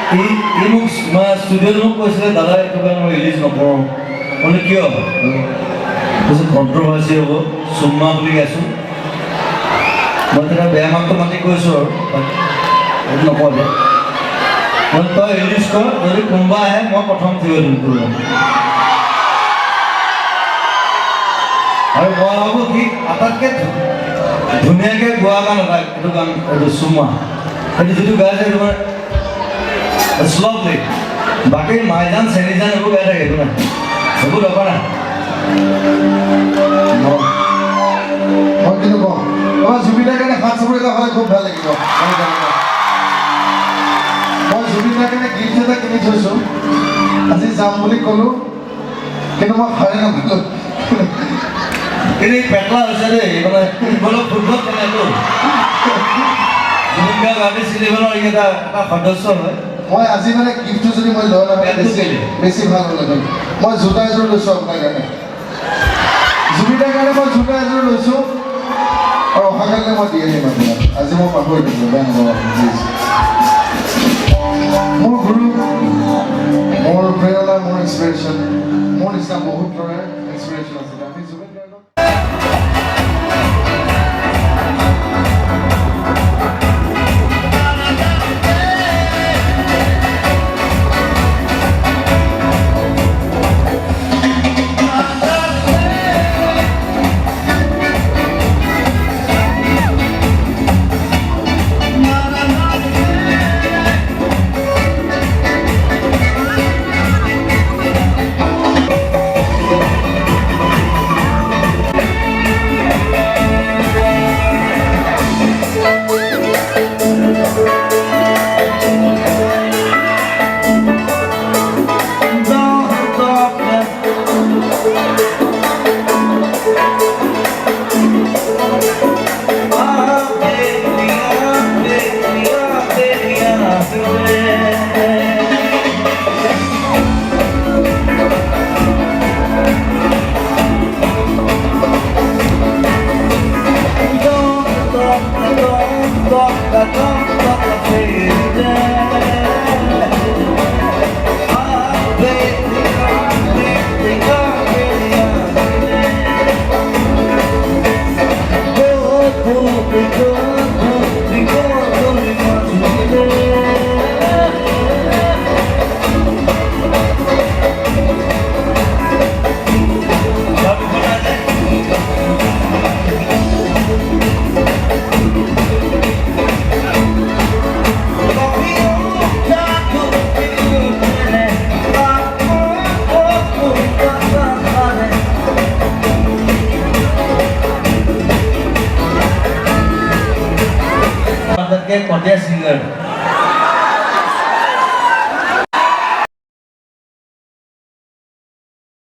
এই মোক ষ্টুডিঅ'ত মোক কৈছিলে দাদা এইটো কাৰণে মই ৰিলিজ নকৰোঁ মানে কিয় কৈছে কণ্ট্ৰভাৰ্চি হ'ব চুম্মা বুলি গাইছোঁ মই তেতিয়া বেয়া মানটো মাতি কৈছোঁ আৰু নক'লে মই তই ৰিলিজ কৰ যদি কোনোবা আহে মই প্ৰথম থিয় দিম তোৰ আৰু মই ভাবোঁ কি আটাইতকৈ ধুনীয়াকৈ গোৱা গান এটা এইটো গান এইটো চুম্মা সেইটো যিটো গাইছে তোমাৰ শ্ল'লি বাকী মাইজান চেনিজান এইবোৰ গাই থাকে এইটো নাই সেইবোৰ দৰকাৰ নাই মই কিন্তু কওঁ আমাৰ জুবিনাৰ কাৰণে হাত চাপৰি এটা হ'লে খুব ভাল লাগিব মই জুবিনাৰ কাৰণে গিফ্ট এটা কিনি থৈছোঁ আজি যাম বুলি ক'লোঁ কিন্তু মই ভালে নাপালোঁ কিন্তু পেটলা হৈছে দেই মানে ফুটবল খেলেতো জুবিন গাৰ্গ আৰ্টিষ্ট ইলেভেনৰ এটা সদস্য হয় মই আজি মানে গিফ্টটো যদি মই লৈ নাপাওঁ বেছি ভাল হ'লহেঁতেন মই জোতা এযোৰ লৈছোঁ আপোনাৰ কাৰণে জুবিনাৰ কাৰণে মই জোতা এযোৰ লৈছোঁ আৰু অহাকালিলৈ মই দি আহিম আপোনাক আজি মই পাহৰি দিলোঁ বেয়া নাপাব প্লিজ মোৰ গুৰু মোৰ প্ৰেৰণা মোৰ ইনস্পিৰেশ্যন মোৰ নিচিনা বহুত ল'ৰাই ইনস্পিৰেশ্যন আছিলে আমি জুবিন গাৰ্গক Singer